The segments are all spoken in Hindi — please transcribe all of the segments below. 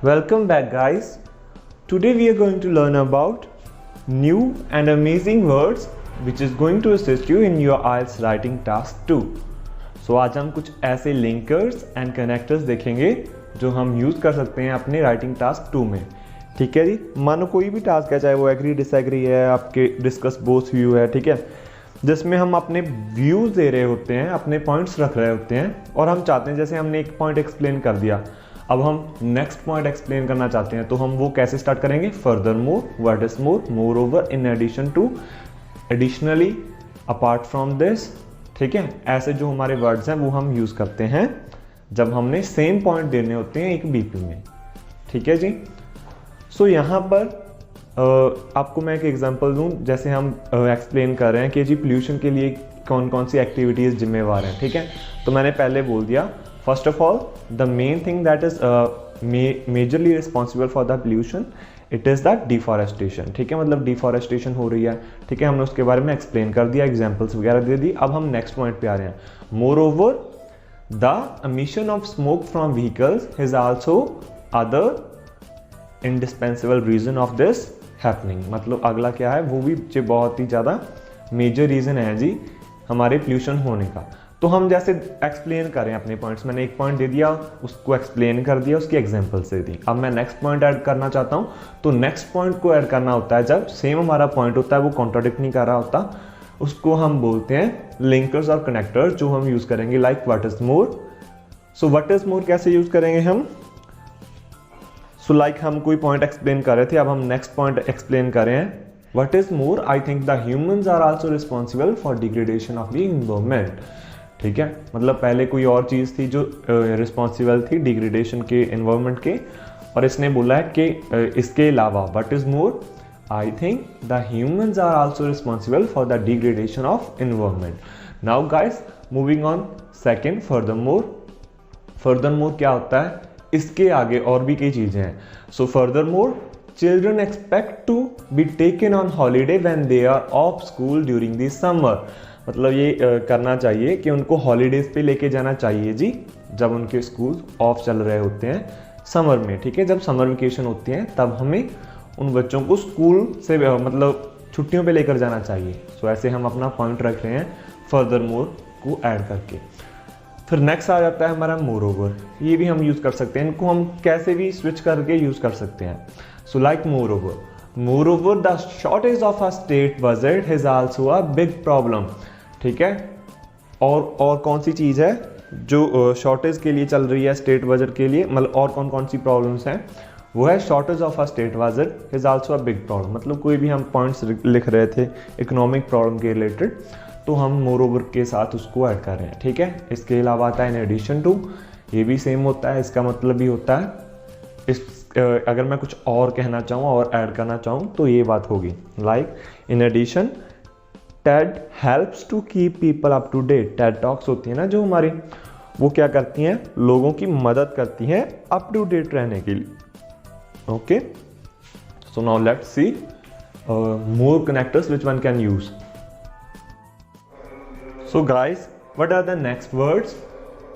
Welcome back, guys. Today we are going to learn about new and amazing words which is going to assist you in your IELTS writing task 2. So आज हम कुछ ऐसे linkers and connectors देखेंगे जो हम यूज़ कर सकते हैं अपने राइटिंग टास्क 2 में. ठीक है जी, मानो कोई भी टास्क है, चाहे वो एग्री डिसएग्री है, आपके डिस्कस बोथ व्यू है, ठीक है, जिसमें हम अपने व्यूज़ दे रहे होते हैं, अपने पॉइंट्स रख रहे होते हैं और हम चाहते हैं, जैसे हमने एक पॉइंट एक्सप्लेन कर दिया, अब हम नेक्स्ट पॉइंट एक्सप्लेन करना चाहते हैं, तो हम वो कैसे स्टार्ट करेंगे? Furthermore, what is more, moreover, in addition to, additionally, apart from this. ठीक है, ऐसे जो हमारे वर्ड्स हैं वो हम यूज़ करते हैं जब हमने सेम पॉइंट देने होते हैं एक बीपी में. ठीक है जी. सो यहाँ पर आपको मैं एक एग्जांपल दूँ. जैसे हम एक्सप्लेन कर रहे हैं कि जी पोल्यूशन के लिए कौन कौन सी एक्टिविटीज़ जिम्मेवार हैं. ठीक है, तो मैंने पहले बोल दिया, first of all the main thing that is majorly responsible for the pollution, it is the deforestation. ठीक है, मतलब डिफॉरेस्टेशन हो रही है. ठीक है, हमने उसके बारे में एक्सप्लेन कर दिया, एग्जाम्पल्स वगैरह दे दी. अब हम नेक्स्ट पॉइंट पे आ रहे हैं. Moreover the emission of smoke from vehicles is also other indispensable reason of this happening. मतलब अगला क्या है, वो भी बहुत ही ज़्यादा मेजर रीज़न है जी हमारे पोल्यूशन होने का. तो हम जैसे एक्सप्लेन करें अपने पॉइंट्स, मैंने एक पॉइंट दे दिया, उसको एक्सप्लेन कर दिया, उसकी एग्जांपल्स दे दी. अब मैं नेक्स्ट पॉइंट ऐड करना चाहता हूँ, तो नेक्स्ट पॉइंट को ऐड करना होता है जब सेम हमारा पॉइंट होता है, वो कॉन्ट्राडिक्ट नहीं कर रहा होता, उसको हम बोलते हैं लिंकर्स और कनेक्टर्स, जो हम यूज़ करेंगे. Like what is more. So what is मोर कैसे यूज़ करेंगे हम? सो लाइक हम कोई पॉइंट एक्सप्लेन कर रहे थे, अब हम नेक्स्ट पॉइंट एक्सप्लेन कर रहे हैं. What is more, I think the humans are also responsible for degradation of the environment. ठीक है, मतलब पहले कोई और चीज़ थी जो रिस्पॉन्सिबल थी डिग्रेडेशन के, एनवायरनमेंट के, और इसने बोला है कि इसके अलावा what is more, I think the humans are also responsible for the degradation of environment. Now guys, moving on second, furthermore. Furthermore क्या होता है? इसके आगे और भी कई चीज़ें हैं. So furthermore, children expect to be taken on holiday when they are off school during the summer. मतलब ये करना चाहिए कि उनको हॉलीडेज़ पे लेके जाना चाहिए जी, जब उनके स्कूल ऑफ चल रहे होते हैं समर में. ठीक है, जब समर वेकेशन होती हैं तब हमें उन बच्चों को स्कूल से मतलब छुट्टियों पे लेकर जाना चाहिए. सो ऐसे हम अपना पॉइंट रख रहे हैं फर्दर मोर को ऐड करके. फिर नेक्स्ट आ जाता है हमारा मोर ओवर. ये भी हम यूज़ कर सकते हैं, इनको हम कैसे भी स्विच करके यूज़ कर सकते हैं. So like more over, more over the shortage of a state budget is also a big problem. ठीक है, और कौन सी चीज़ है जो शॉर्टेज के लिए चल रही है, स्टेट बजट के लिए, मतलब और कौन सी प्रॉब्लम्स हैं, वो है shortage of a state budget is also a big problem. मतलब कोई भी हम पॉइंट्स लिख रहे थे इकोनॉमिक प्रॉब्लम के रिलेटेड, तो हम मोर ओवर के साथ उसको ऐड कर रहे हैं. ठीक है, इसके अलावा आता है इन एडिशन टू. ये भी सेम होता है, इसका मतलब भी होता है अगर मैं कुछ और कहना चाहूँ और ऐड करना चाहूँ तो ये बात होगी. Like in addition, TED helps to keep people up to date. TED Talks होती है ना जो हमारी, वो क्या करती हैं, लोगों की मदद करती हैं अप टू डेट रहने के लिए. Okay, so now let's see more connectors which one can use. So guys, what are the next words?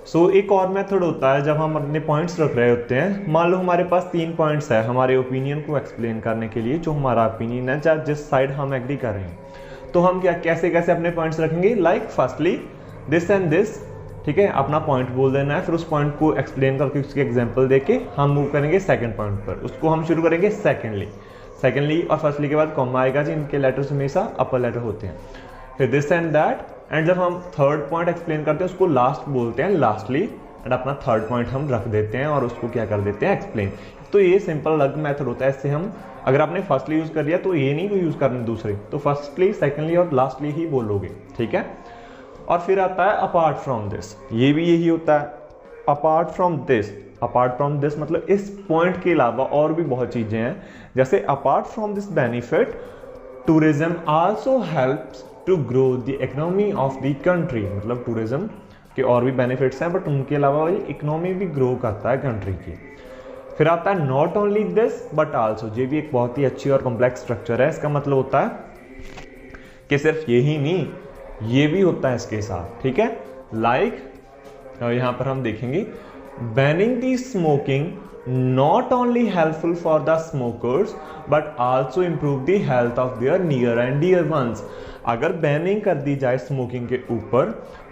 So एक और मेथड होता है जब हम अपने पॉइंट्स रख रहे होते हैं. मान लो हमारे पास 3 पॉइंट्स है हमारे ओपिनियन को एक्सप्लेन करने के लिए, जो हमारा ओपिनियन है, चाहे जिस साइड हम एग्री कर रहे हैं, तो हम क्या कैसे अपने पॉइंट्स रखेंगे? Like firstly this and this. ठीक है, अपना पॉइंट बोल देना है, फिर उस पॉइंट को एक्सप्लेन करके उसके एग्जांपल देके हम मूव करेंगे सेकंड पॉइंट पर. उसको हम शुरू करेंगे सेकेंडली और फर्स्टली के बाद कॉमा आएगा जी. इनके लेटर्स हमेशा अपर लेटर होते हैं. फिर दिस एंड दैट, एंड जब हम थर्ड पॉइंट एक्सप्लेन करते हैं उसको लास्ट बोलते हैं, लास्टली, एंड अपना थर्ड पॉइंट हम रख देते हैं और उसको क्या कर देते हैं, एक्सप्लेन. तो ये सिंपल अलग मेथड होता है. इससे हम, अगर आपने फर्स्टली यूज़ कर लिया तो ये नहीं कोई यूज़ करना दूसरे, तो फर्स्टली, सेकेंडली और लास्टली ही बोलोगे. ठीक है, और फिर आता है अपार्ट फ्रॉम दिस. ये भी यही होता है, apart from this. Apart from this मतलब इस पॉइंट के अलावा और भी बहुत चीज़ें हैं. जैसे apart from this benefit, tourism also helps to grow the economy of the country. मतलब टूरिज्म के और भी बेनिफिट्स हैं, बट उनके अलावा इकोनॉमी भी ग्रो करता है कंट्री की. फिर आता है not only this but also. ये भी एक बहुत ही अच्छी और कॉम्प्लेक्स स्ट्रक्चर है. इसका मतलब होता है कि सिर्फ यही नहीं, ये भी होता है इसके साथ. ठीक है, लाइक यहाँ पर हम देखेंगे banning the smoking not only helpful for the smokers but also improve the health of their near and dear ones. अगर बैनिंग कर दी जाए स्मोकिंग के ऊपर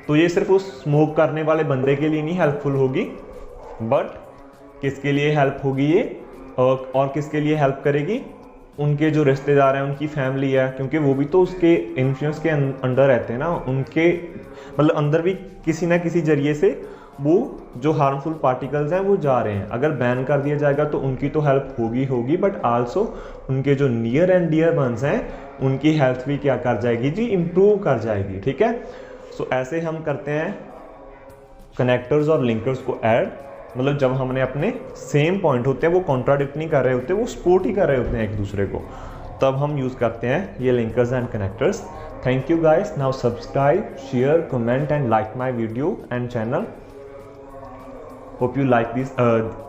तो ये सिर्फ उस स्मोक करने वाले बंदे के लिए नहीं हेल्पफुल होगी, बट किसके लिए हेल्प होगी ये, और किसके लिए हेल्प करेगी, उनके जो रिश्तेदार हैं, उनकी फैमिली है, क्योंकि वो भी तो उसके इन्फ्लुएंस के अंडर रहते हैं ना, उनके मतलब अंदर भी किसी ना किसी जरिए से वो जो हार्मफुल पार्टिकल्स हैं वो जा रहे हैं। अगर बैन कर दिया जाएगा तो उनकी तो हेल्प होगी, बट आल्सो उनके जो नियर एंड डियर वंस हैं उनकी हेल्थ भी क्या कर जाएगी जी, इम्प्रूव कर जाएगी। ठीक है, सो ऐसे हम करते हैं कनेक्टर्स और लिंकर्स को ऐड, मतलब जब हमने अपने सेम पॉइंट होते हैं वो कॉन्ट्राडिक्ट नहीं कर रहे होते, वो सपोर्ट ही कर रहे होते हैं एक दूसरे को, तब हम यूज़ करते हैं ये linkers and connectors. Thank you guys, now subscribe, share, comment and like my video and channel. Hope you like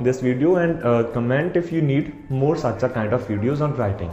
this video and comment if you need more such a kind of videos on writing.